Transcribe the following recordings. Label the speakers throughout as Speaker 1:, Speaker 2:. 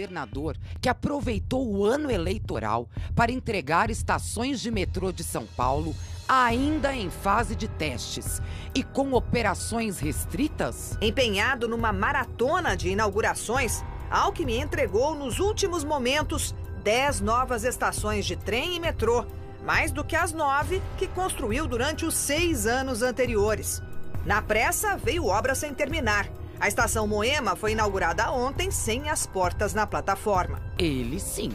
Speaker 1: governador que aproveitou o ano eleitoral para entregar estações de metrô de São Paulo ainda em fase de testes e com operações restritas?
Speaker 2: Empenhado numa maratona de inaugurações, Alckmin entregou nos últimos momentos 10 novas estações de trem e metrô, mais do que as 9 que construiu durante os 6 anos anteriores. Na pressa, veio obra sem terminar. A estação Moema foi inaugurada ontem sem as portas na plataforma.
Speaker 1: Ele sim.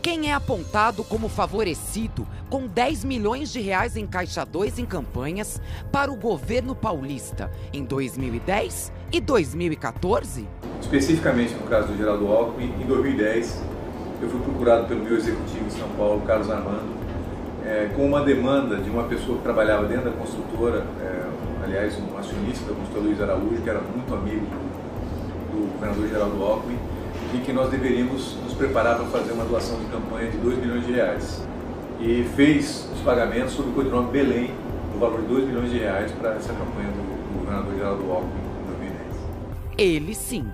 Speaker 1: Quem é apontado como favorecido com 10 milhões de reais em Caixa 2 em campanhas para o governo paulista em 2010 e 2014?
Speaker 3: Especificamente no caso do Geraldo Alckmin, em 2010, eu fui procurado pelo meu executivo em São Paulo, Carlos Armando, com uma demanda de uma pessoa que trabalhava dentro da construtora, aliás, um acionista da construtora Luiz Araújo, que era muito amigo do governador Geraldo Alckmin, e que nós deveríamos nos preparar para fazer uma doação de campanha de 2 milhões de reais. E fez os pagamentos sob o codinome Belém, no valor de 2 milhões de reais para essa campanha do governador Geraldo Alckmin em 2010.
Speaker 1: Ele sim.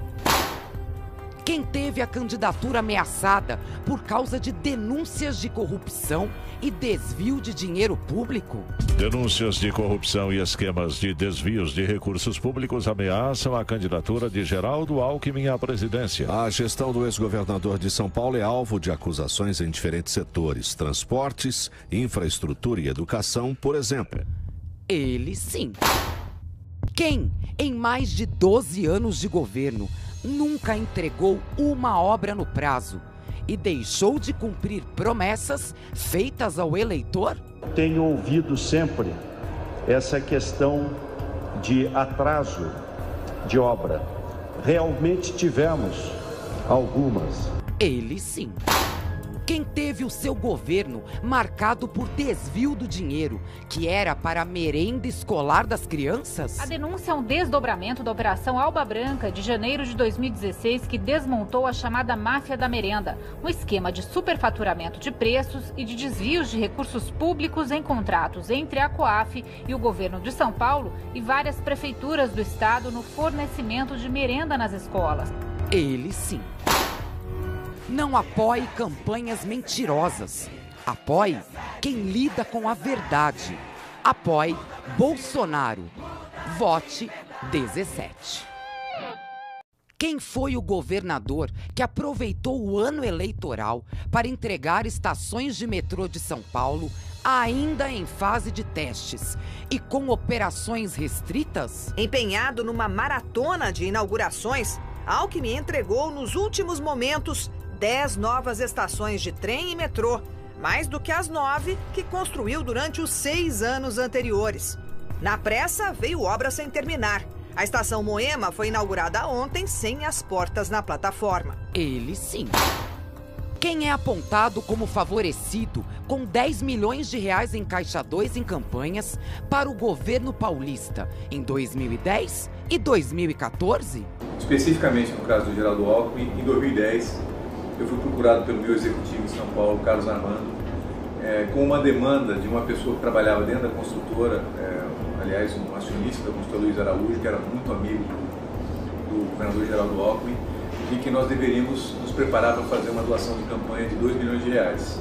Speaker 1: Quem teve a candidatura ameaçada por causa de denúncias de corrupção e desvio de dinheiro público?
Speaker 4: Denúncias de corrupção e esquemas de desvios de recursos públicos ameaçam a candidatura de Geraldo Alckmin à presidência.
Speaker 5: A gestão do ex-governador de São Paulo é alvo de acusações em diferentes setores: transportes, infraestrutura e educação, por exemplo.
Speaker 1: Ele sim. Quem, em mais de 12 anos de governo, nunca entregou uma obra no prazo e deixou de cumprir promessas feitas ao eleitor?
Speaker 6: Tenho ouvido sempre essa questão de atraso de obra. Realmente tivemos algumas.
Speaker 1: Ele sim. Quem teve o seu governo marcado por desvio do dinheiro, que era para a merenda escolar das crianças?
Speaker 7: A denúncia é um desdobramento da Operação Alba Branca de janeiro de 2016, que desmontou a chamada máfia da merenda, um esquema de superfaturamento de preços e de desvios de recursos públicos em contratos entre a COAF e o governo de São Paulo e várias prefeituras do estado no fornecimento de merenda nas escolas.
Speaker 1: Ele sim. Não apoie campanhas mentirosas. Apoie quem lida com a verdade. Apoie Bolsonaro. Vote 17. Quem foi o governador que aproveitou o ano eleitoral para entregar estações de metrô de São Paulo ainda em fase de testes e com operações restritas?
Speaker 2: Empenhado numa maratona de inaugurações, Alckmin entregou nos últimos momentos 10 novas estações de trem e metrô, mais do que as 9 que construiu durante os 6 anos anteriores. Na pressa, veio obra sem terminar. A estação Moema foi inaugurada ontem sem as portas na plataforma.
Speaker 1: Ele sim. Quem é apontado como favorecido com 10 milhões de reais em Caixa 2 em campanhas para o governo paulista em 2010 e 2014?
Speaker 3: Especificamente no caso do Geraldo Alckmin, em 2010, eu fui procurado pelo meu executivo em São Paulo, Carlos Armando, com uma demanda de uma pessoa que trabalhava dentro da construtora, aliás, um acionista da construtora Luiz Araújo, que era muito amigo do governador Geraldo Alckmin, e que nós deveríamos nos preparar para fazer uma doação de campanha de 2 milhões de reais.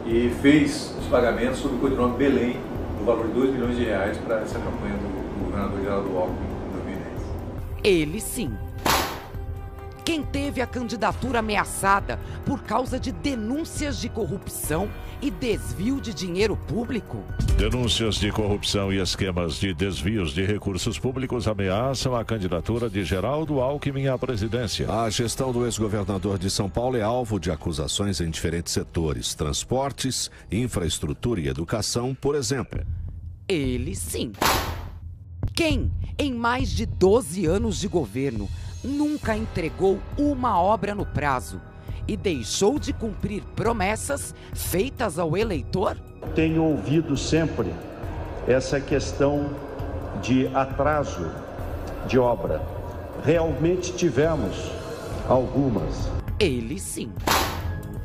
Speaker 3: E fez os pagamentos sob o codinome Belém, no valor de 2 milhões de reais para essa campanha do governador Geraldo Alckmin em 2010.
Speaker 1: Ele sim. Quem teve a candidatura ameaçada por causa de denúncias de corrupção e desvio de dinheiro público?
Speaker 4: Denúncias de corrupção e esquemas de desvios de recursos públicos ameaçam a candidatura de Geraldo Alckmin à presidência.
Speaker 5: A gestão do ex-governador de São Paulo é alvo de acusações em diferentes setores: transportes, infraestrutura e educação, por exemplo.
Speaker 1: Ele sim. Quem, em mais de 12 anos de governo, nunca entregou uma obra no prazo e deixou de cumprir promessas feitas ao eleitor?
Speaker 6: Tenho ouvido sempre essa questão de atraso de obra. Realmente tivemos algumas.
Speaker 1: Ele sim.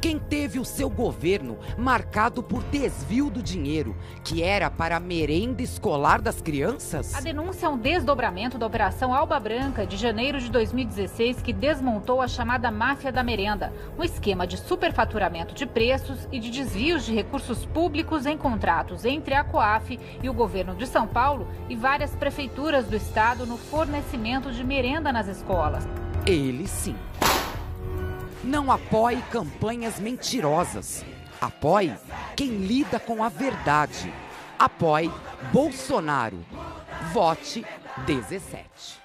Speaker 1: Quem teve o seu governo marcado por desvio do dinheiro, que era para a merenda escolar das crianças?
Speaker 7: A denúncia é um desdobramento da Operação Alba Branca de janeiro de 2016, que desmontou a chamada máfia da merenda, um esquema de superfaturamento de preços e de desvios de recursos públicos em contratos entre a COAF e o governo de São Paulo e várias prefeituras do estado no fornecimento de merenda nas escolas.
Speaker 1: Ele sim. Não apoie campanhas mentirosas. Apoie quem lida com a verdade. Apoie Bolsonaro. Vote 17.